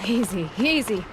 Easy, easy.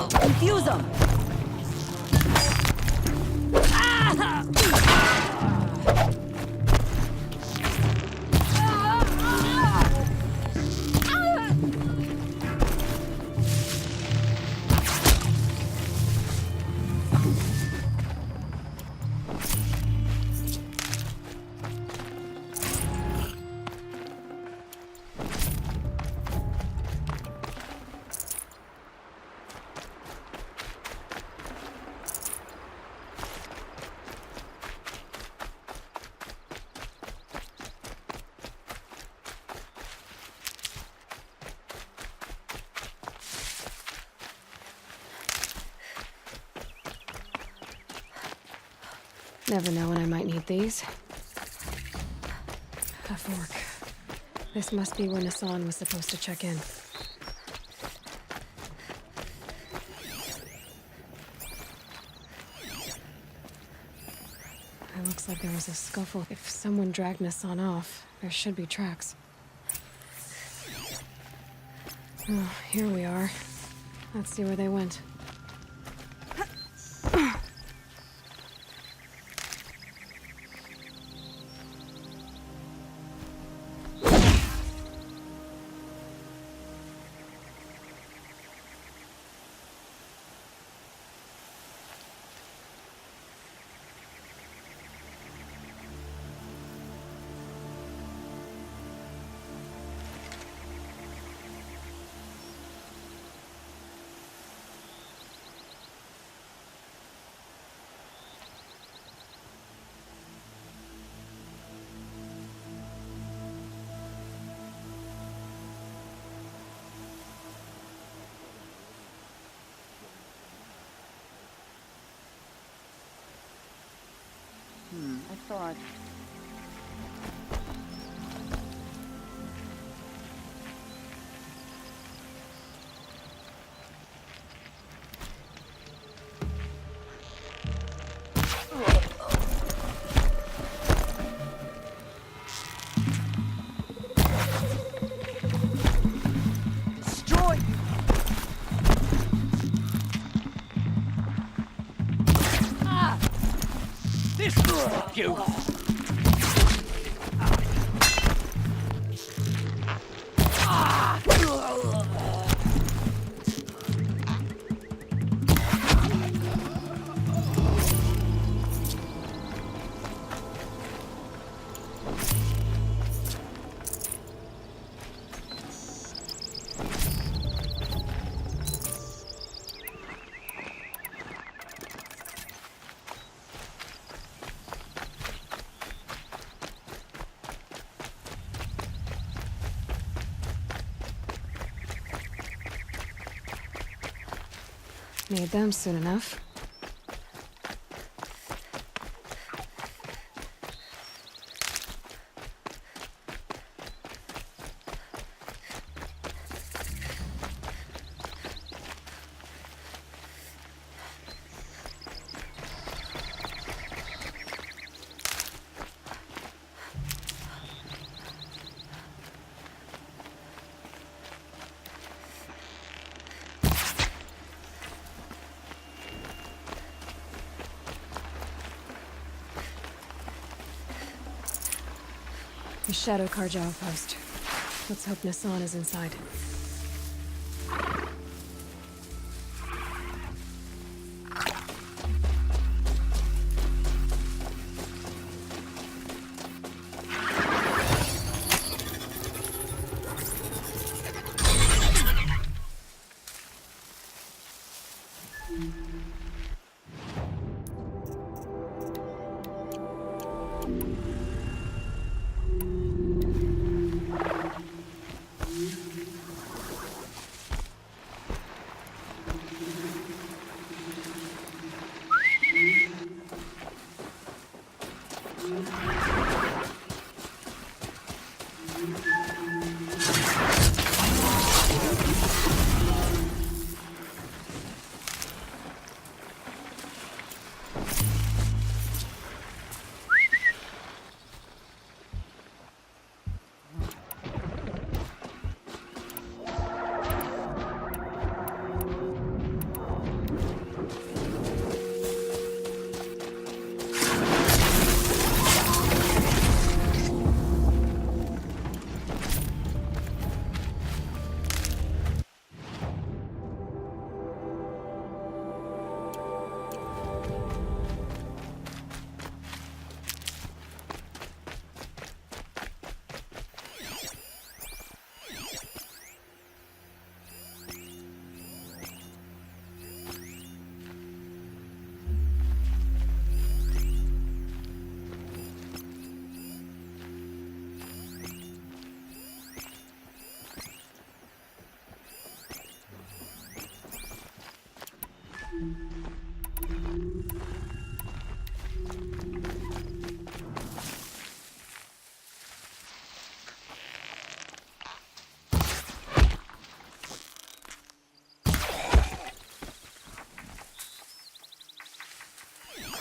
Confuse them! Never know when I might need these. A fork. This must be where Nassan was supposed to check in. It looks like there was a scuffle. If someone dragged Nassan off, there should be tracks. Oh, here we are. Let's see where they went. I thought... Destroy! This fuck you! Need them soon enough. The Shadow Karja outpost. Let's hope Nassan is inside.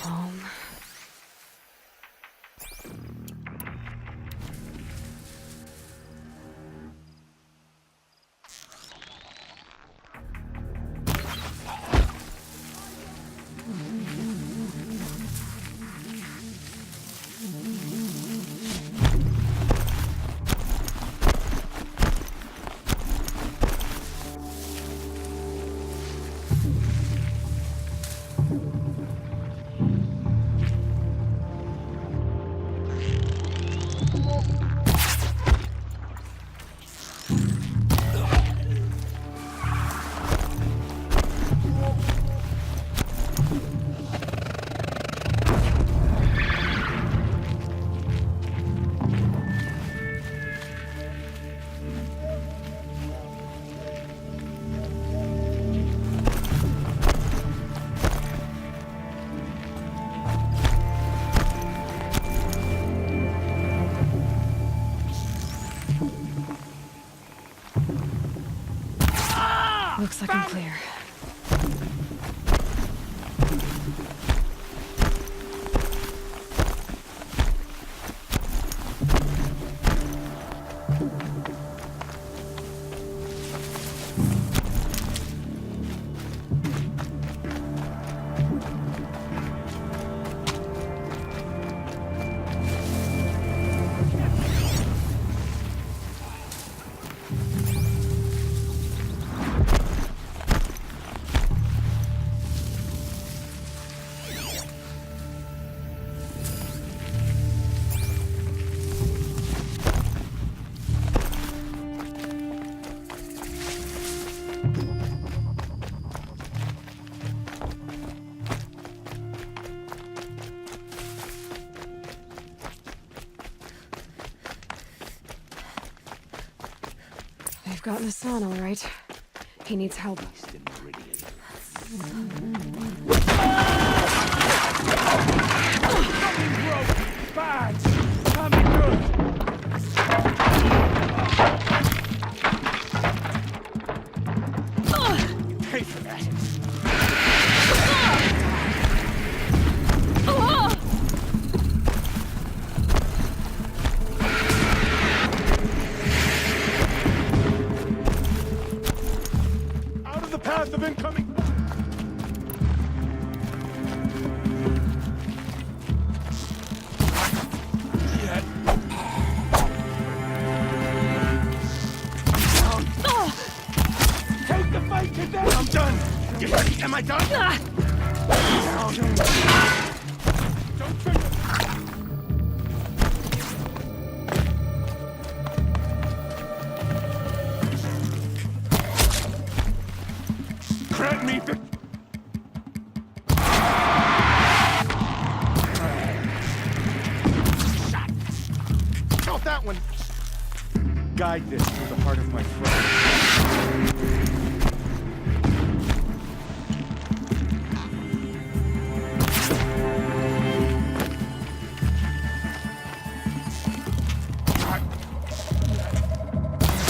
Calm. Looks like I'm clear. They've got Nassan, all right. He needs help. Eastern Meridian. Bad! Can't be good! Pay for that! Out of the path of incoming... Take the fight to them! I'm done! You ready? Am I done? Don't trigger! Grant me the... Shot! Felt that one! Guide this through the heart of my throat.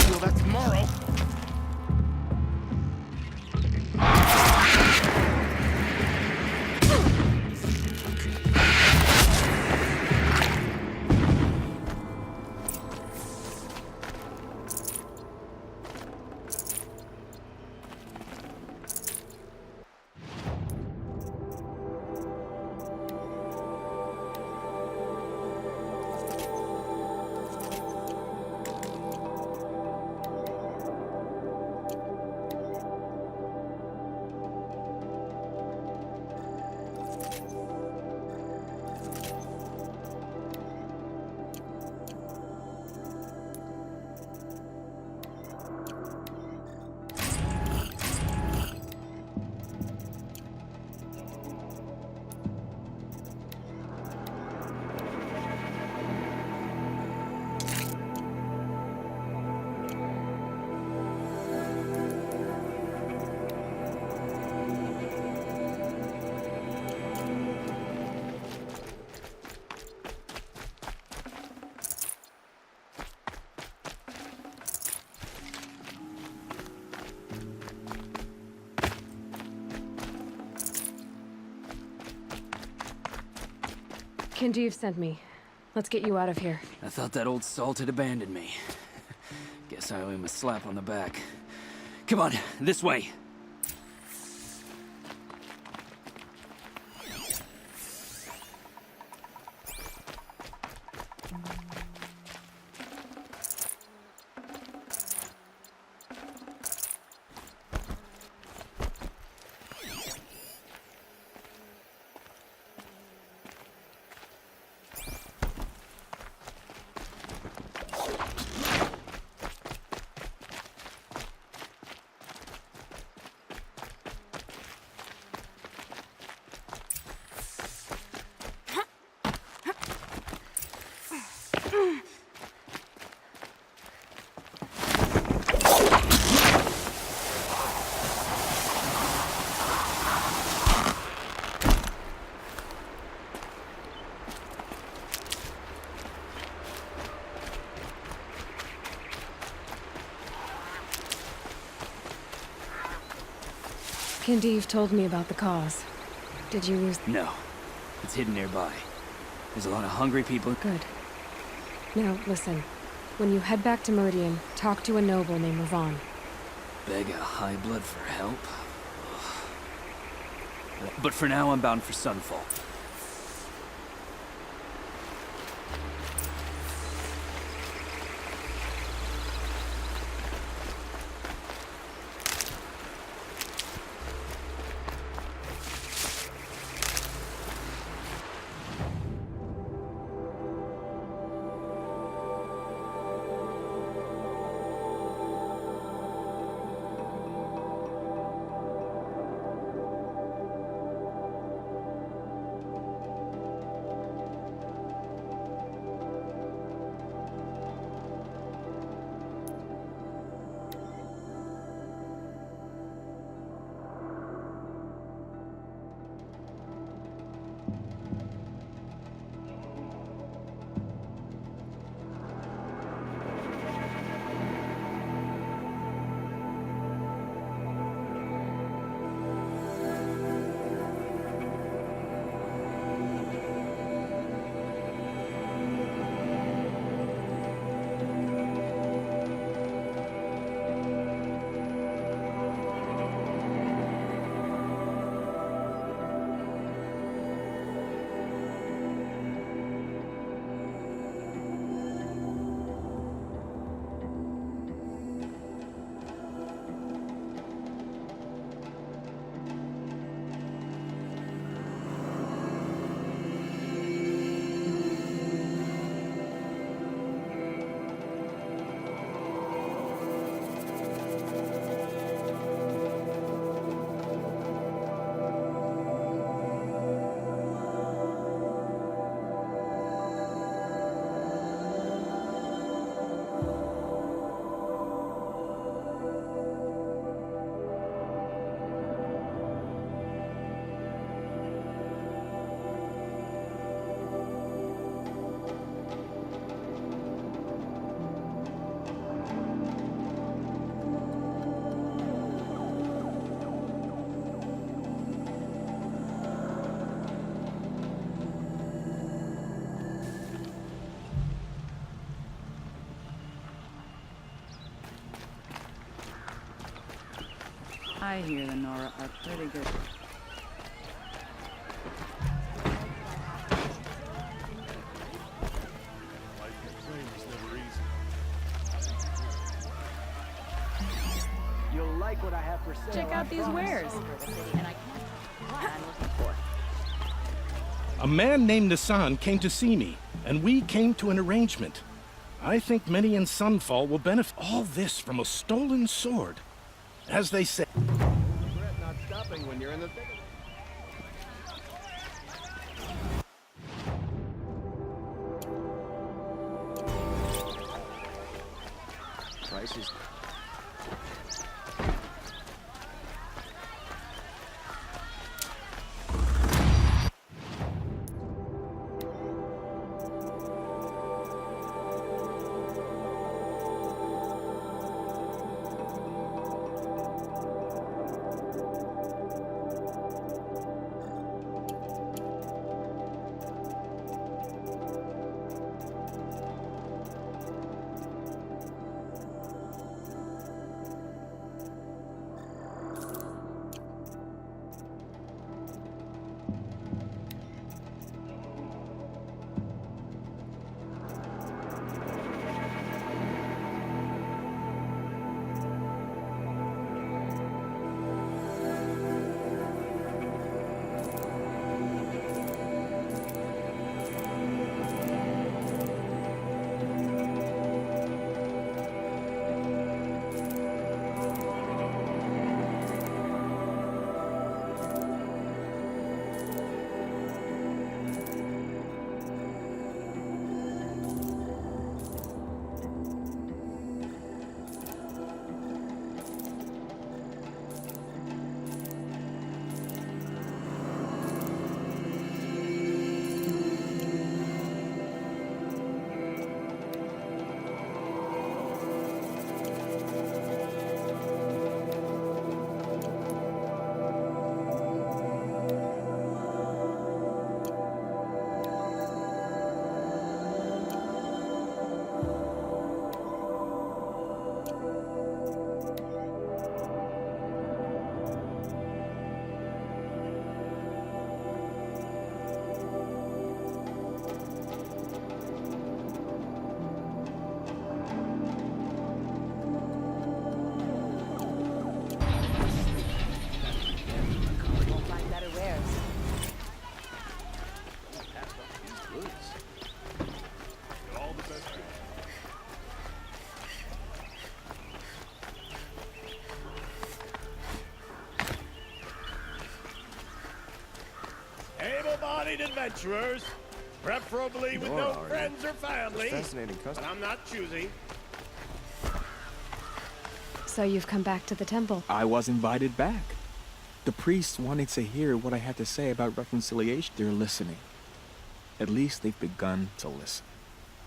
Feel that tomorrow. Kindev sent me. Let's get you out of here. I thought that old salt had abandoned me. Guess I owe him a slap on the back. Come on, this way. Kindev told me about the cause. Did you lose... No. It's hidden nearby. There's a lot of hungry people. Good. Now, listen. When you head back to Meridian, talk to a noble named Ravon. Beg a high blood for help? But for now, I'm bound for Sunfall. I hear the Nora are pretty good. Life in flame is never easy. You'll like what I have for sale. Check out these wares. A man named Nassan came to see me, and we came to an arrangement. I think many in Sunfall will benefit all this from a stolen sword. As they say... Regret not stopping when you're in the thick of it. Prices. Able-bodied adventurers, preferably with no friends or family. Fascinating custom. But I'm not choosy. So you've come back to the temple. I was invited back. The priests wanted to hear what I had to say about reconciliation. They're listening. At least they've begun to listen.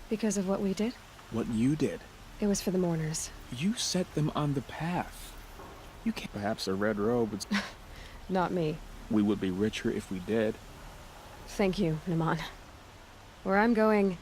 Because of what we did? What you did. It was for the mourners. You set them on the path. You can't. Perhaps a red robe would... Not me. We would be richer if we did. Thank you, Naman. Where I'm going...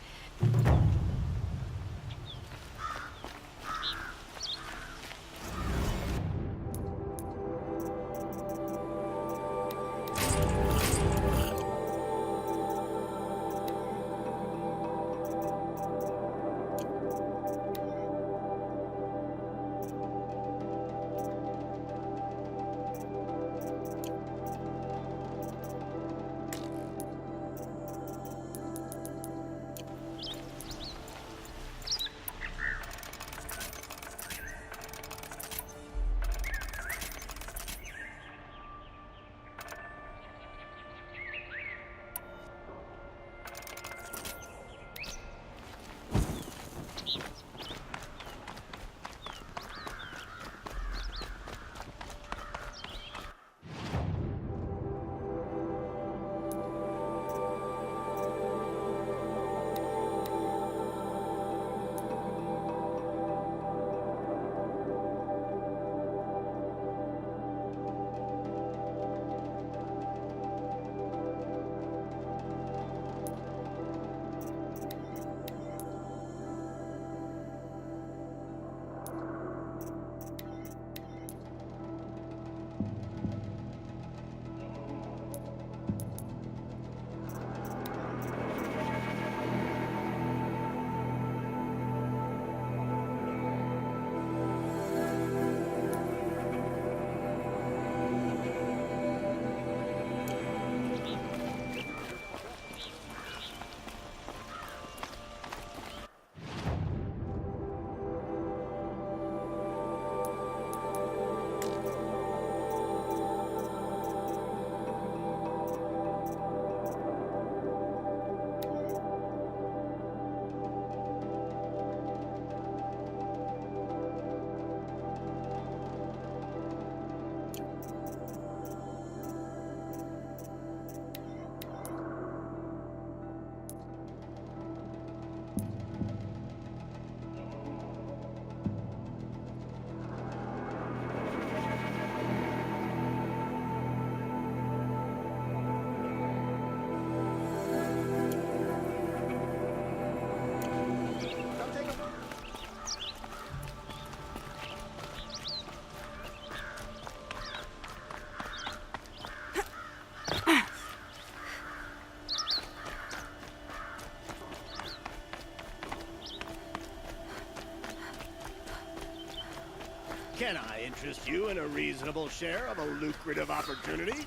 Can I interest you in a reasonable share of a lucrative opportunity?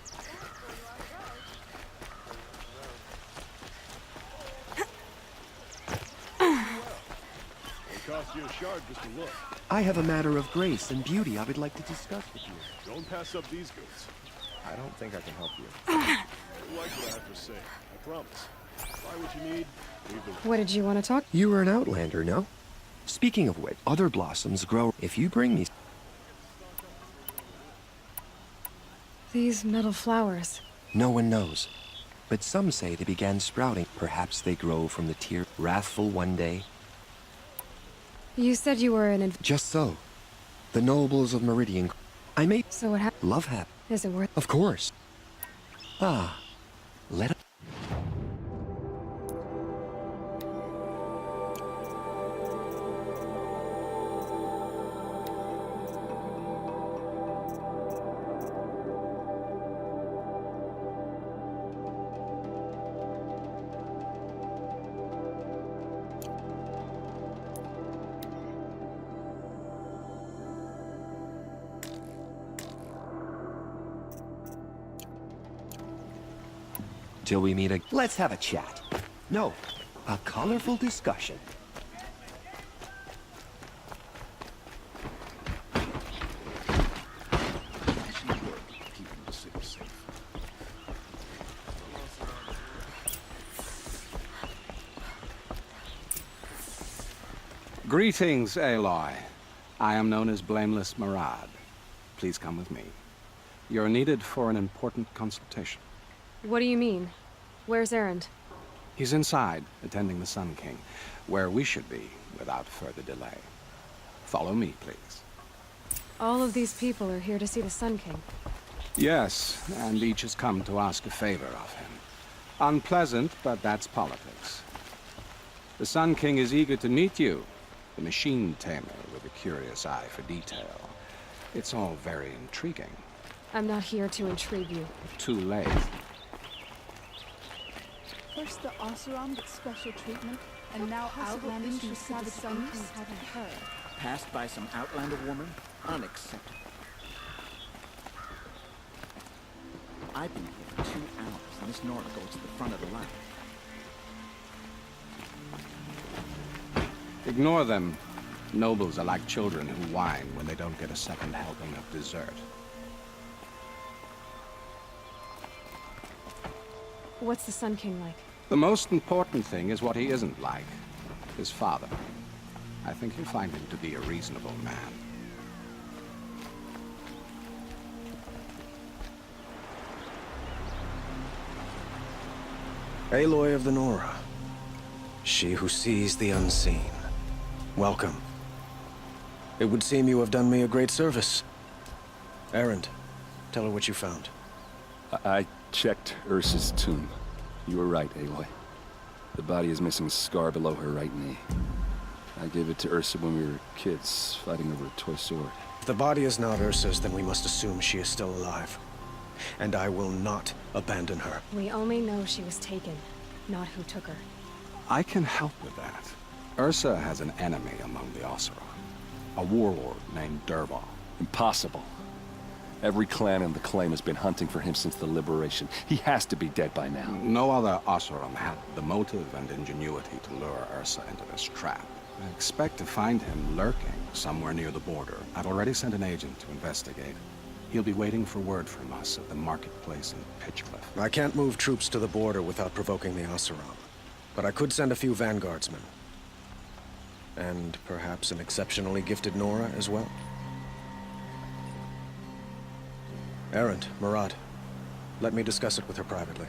It costs you a shard just to look. I have a matter of grace and beauty I would like to discuss with you. Don't pass up these goods. I don't think I can help you. You like what I have to say. I promise. Buy what you need. Leave the... What did you want to talk? You were an outlander, no? Speaking of which, other blossoms grow if you bring me... These metal flowers. No one knows. But some say they began sprouting. Perhaps they grow from the tear, wrathful one day. You said you were Just so. The nobles of Meridian... I may... So what happened? Love hap. Is it worth? Of course. Ah. Let it... Till we meet again. Let's have a chat. No, a colorful discussion. Greetings, Aloy. I am known as Blameless Murad. Please come with me. You're needed for an important consultation. What do you mean? Where's Erend? He's inside, attending the Sun King, where we should be without further delay. Follow me, please. All of these people are here to see the Sun King. Yes, and each has come to ask a favor of him. Unpleasant, but that's politics. The Sun King is eager to meet you, the machine tamer with a curious eye for detail. It's all very intriguing. I'm not here to intrigue you. Too late. First the Oseram gets special treatment, and now outlanders who saw the Sun King haven't heard. Passed by some outlander woman? Unacceptable. I've been here for 2 hours, and this Nora goes to the front of the line. Ignore them. Nobles are like children who whine when they don't get a second helping of dessert. What's the Sun King like? The most important thing is what he isn't like. His father. I think you'll find him to be a reasonable man. Aloy of the Nora. She who sees the unseen. Welcome. It would seem you have done me a great service. Erend, tell her what you found. I checked Ursa's tomb. You were right, Aloy. The body is missing a scar below her right knee. I gave it to Ursa when we were kids, fighting over a toy sword. If the body is not Ursa's, then we must assume she is still alive. And I will not abandon her. We only know she was taken, not who took her. I can help with that. Ursa has an enemy among the Oseram. A warlord named Dervahl. Impossible. Every clan in the claim has been hunting for him since the liberation. He has to be dead by now. No other Oseram had the motive and ingenuity to lure Ursa into this trap. I expect to find him lurking somewhere near the border. I've already sent an agent to investigate. He'll be waiting for word from us at the marketplace in Pitchcliff. I can't move troops to the border without provoking the Oseram. But I could send a few vanguardsmen. And perhaps an exceptionally gifted Nora as well. Erend, Murad, let me discuss it with her privately.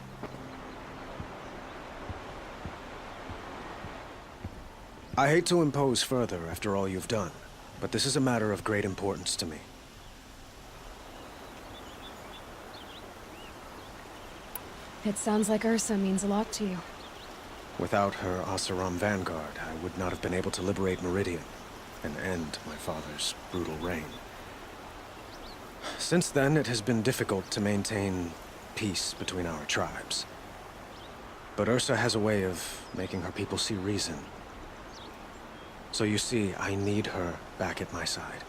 I hate to impose further after all you've done, but this is a matter of great importance to me. It sounds like Ursa means a lot to you. Without her Oseram vanguard, I would not have been able to liberate Meridian and end my father's brutal reign. Since then, it has been difficult to maintain peace between our tribes. But Ursa has a way of making her people see reason. So you see, I need her back at my side.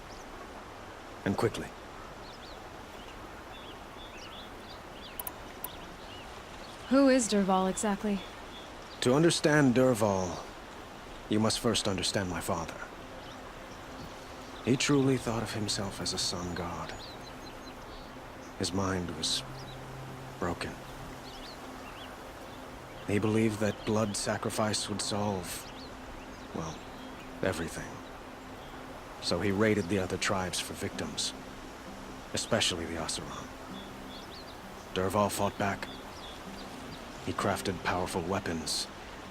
And quickly. Who is Dervahl exactly? To understand Dervahl, you must first understand my father. He truly thought of himself as a sun god. His mind was broken. He believed that blood sacrifice would solve, well, everything. So he raided the other tribes for victims, especially the Oseram. Dervahl fought back. He crafted powerful weapons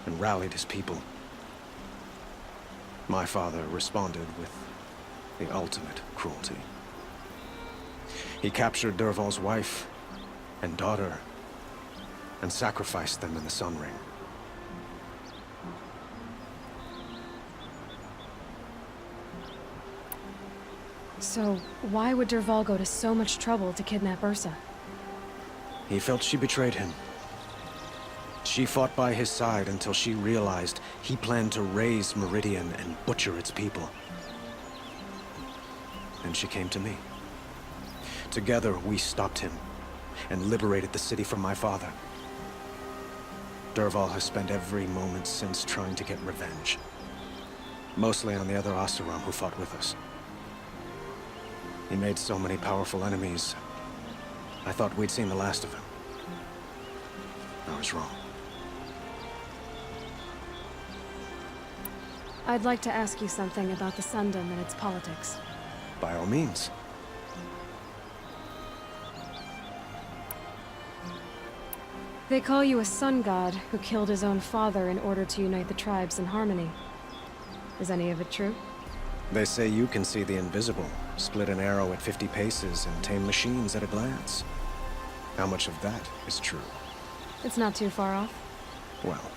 and rallied his people. My father responded with the ultimate cruelty. He captured Dervahl's wife and daughter and sacrificed them in the Sun Ring. So, why would Dervahl go to so much trouble to kidnap Ursa? He felt she betrayed him. She fought by his side until she realized he planned to raise Meridian and butcher its people. And she came to me. Together, we stopped him and liberated the city from my father. Dervahl has spent every moment since trying to get revenge. Mostly on the other Oseram who fought with us. He made so many powerful enemies, I thought we'd seen the last of him. I was wrong. I'd like to ask you something about the Sundom and its politics. By all means. They call you a sun god who killed his own father in order to unite the tribes in harmony. Is any of it true? They say you can see the invisible, split an arrow at 50 paces, and tame machines at a glance. How much of that is true? It's not too far off. Well,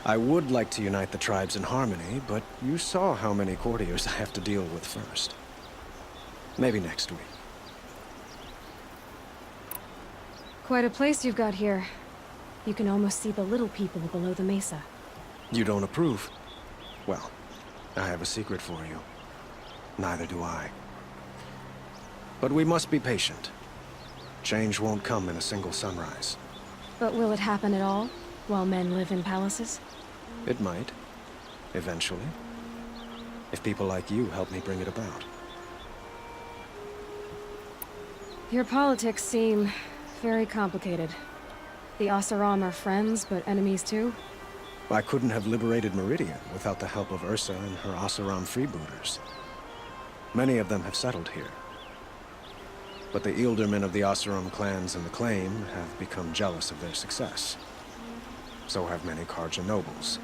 I would like to unite the tribes in harmony, but you saw how many courtiers I have to deal with first. Maybe next week. Quite a place you've got here. You can almost see the little people below the mesa. You don't approve? Well, I have a secret for you. Neither do I. But we must be patient. Change won't come in a single sunrise. But will it happen at all, while men live in palaces? It might. Eventually. If people like you help me bring it about. Your politics seem very complicated. The Oseram are friends, but enemies too? I couldn't have liberated Meridian without the help of Ursa and her Oseram freebooters. Many of them have settled here. But the Ealdormen of the Oseram clans in the Claim have become jealous of their success. So have many Karja nobles.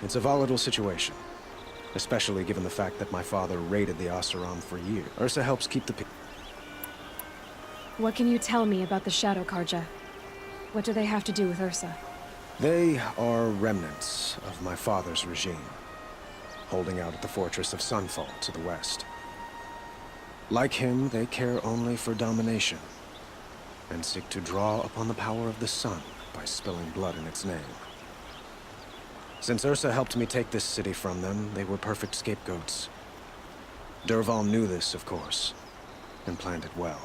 It's a volatile situation, especially given the fact that my father raided the Oseram for years. Ursa helps keep the people. What can you tell me about the Shadow Karja? What do they have to do with Ursa? They are remnants of my father's regime, holding out at the fortress of Sunfall to the west. Like him, they care only for domination, and seek to draw upon the power of the sun by spilling blood in its name. Since Ursa helped me take this city from them, they were perfect scapegoats. Dervahl knew this, of course, and planned it well.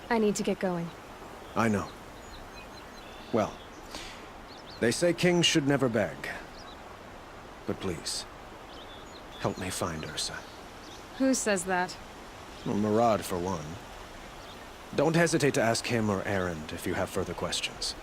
I need to get going. I know. Well, they say kings should never beg. But please, help me find Ursa. Who says that? Well, Murad, for one. Don't hesitate to ask him or Erend if you have further questions.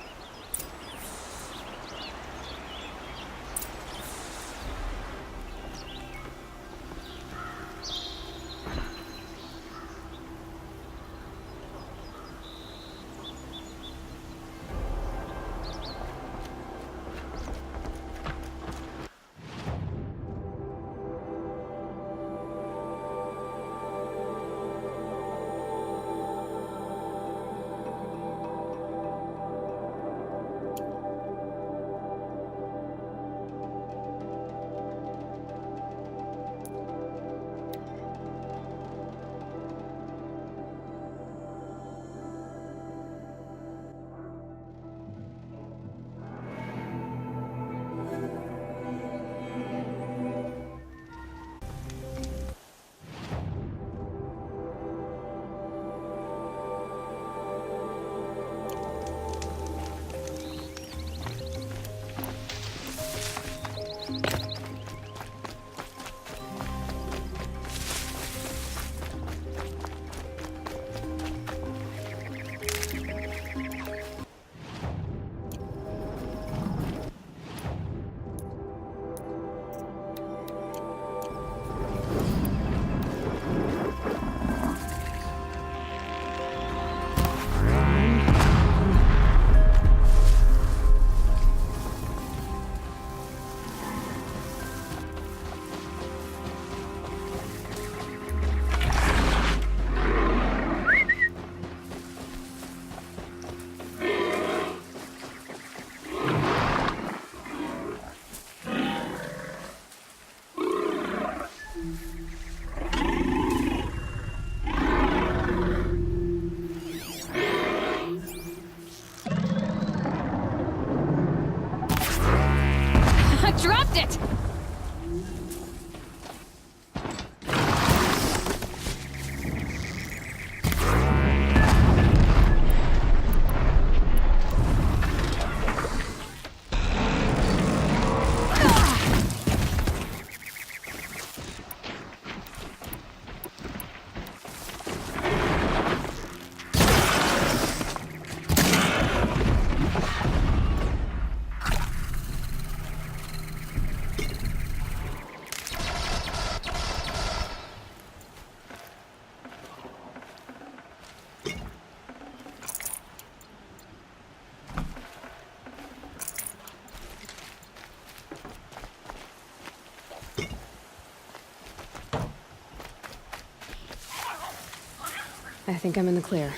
I think I'm in the clear.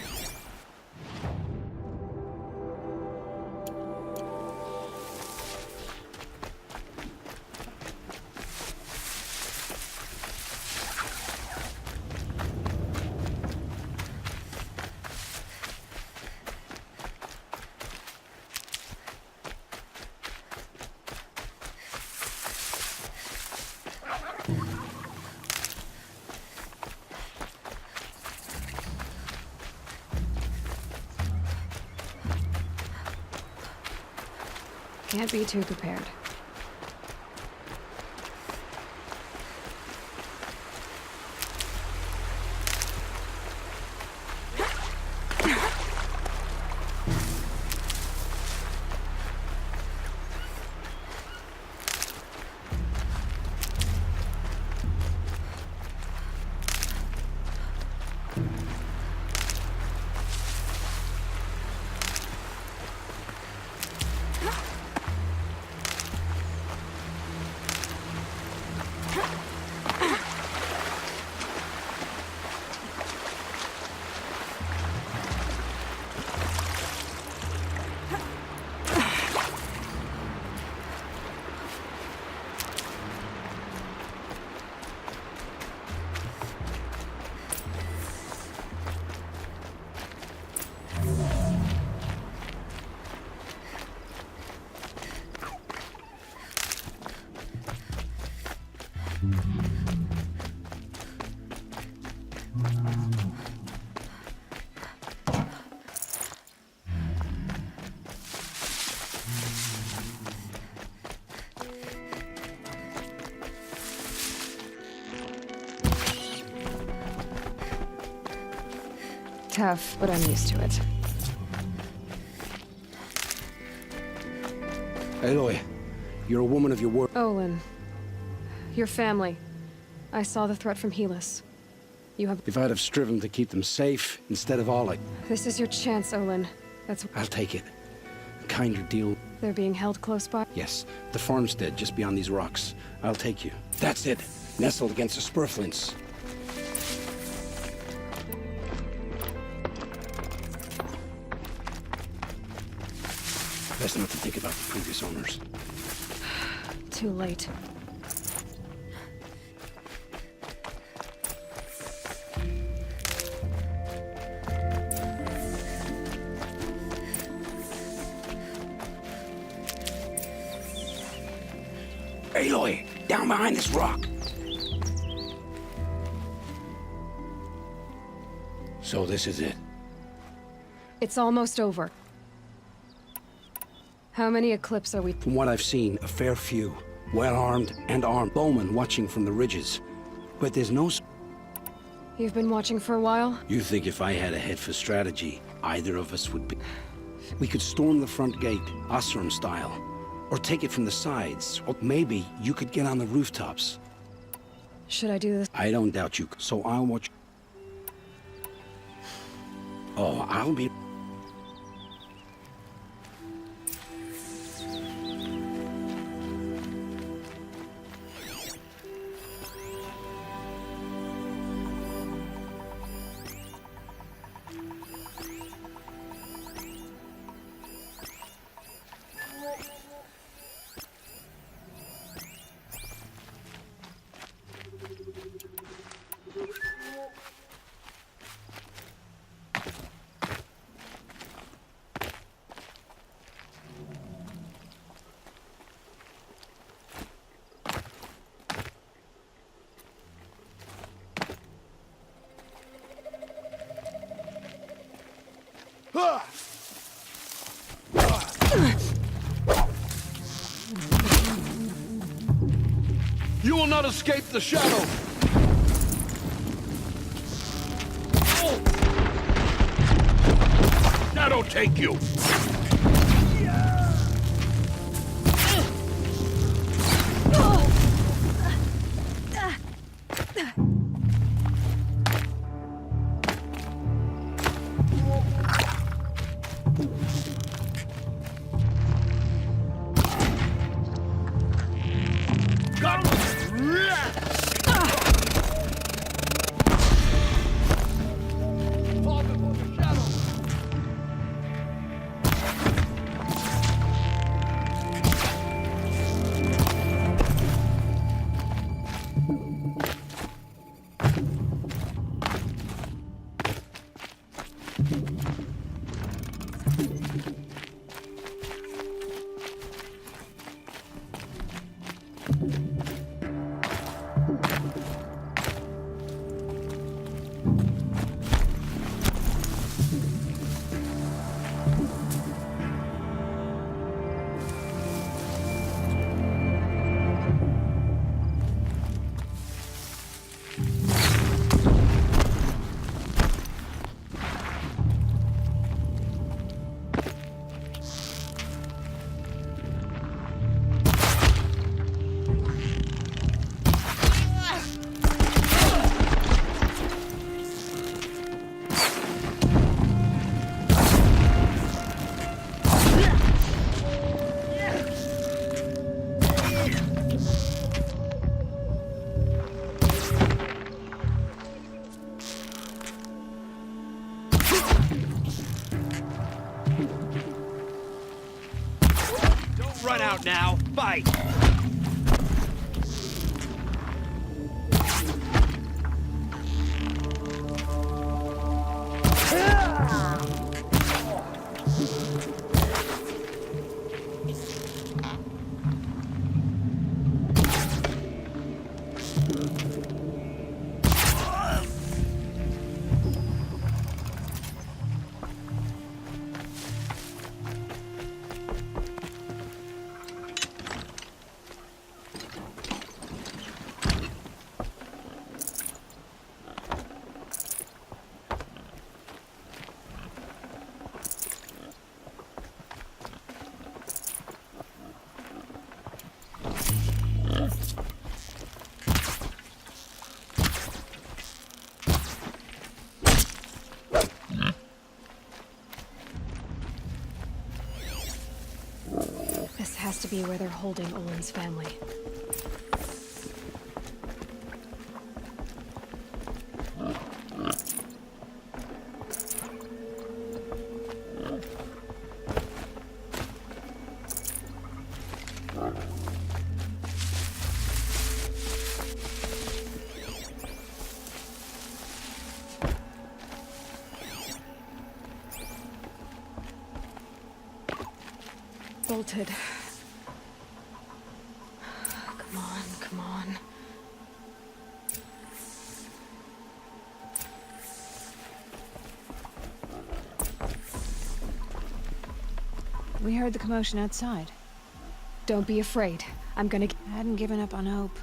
Can't be too prepared. Tough, but I'm used to it. Aloy, you're a woman of your word. Olin. Your family. I saw the threat from Helis. You have... If I'd have striven to keep them safe instead of all, This is your chance, Olin. That's... I'll take it. A kinder deal. They're being held close by? Yes, the farmstead just beyond these rocks. I'll take you. That's it. Nestled against the spurflints. Best not to think about the previous owners. Too late. Aloy, down behind this rock. So this is it. It's almost over. How many Eclipse are we... From what I've seen, a fair few. Well-armed and armed. Bowmen watching from the ridges. But there's no... You've been watching for a while? You think if I had a head for strategy, either of us would be... We could storm the front gate, Osram style. Or take it from the sides. Or maybe you could get on the rooftops. Should I do this? I don't doubt you, so I'll watch... Oh, I'll be... You will not escape the shadow! Shadow take you! Run out now. Fight! This has to be where they're holding Olin's family. Bolted. Come on, come on. We heard the commotion outside. Don't be afraid. I hadn't given up on hope.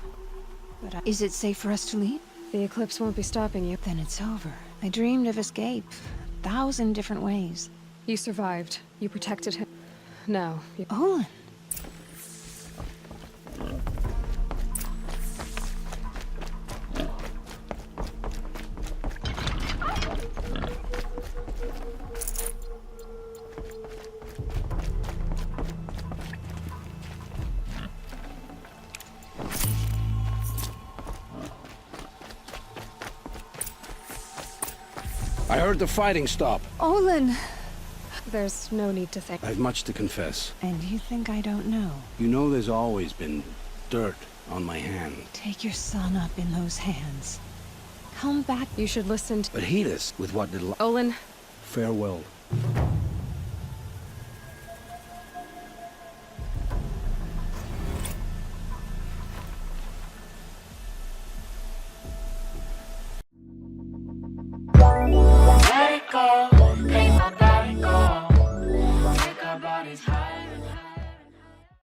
But is it safe for us to leave? The eclipse won't be stopping you. Then it's over. I dreamed of escape. 1,000 different ways. You survived. You protected him. Now, Olin! I heard the fighting stop. Olin! there's no need to thank. I have much to confess. And you think I don't know? You know there's always been dirt on my hand. Take your son up in those hands. Come back. You should listen to... But heed us with what little... Olin. Farewell.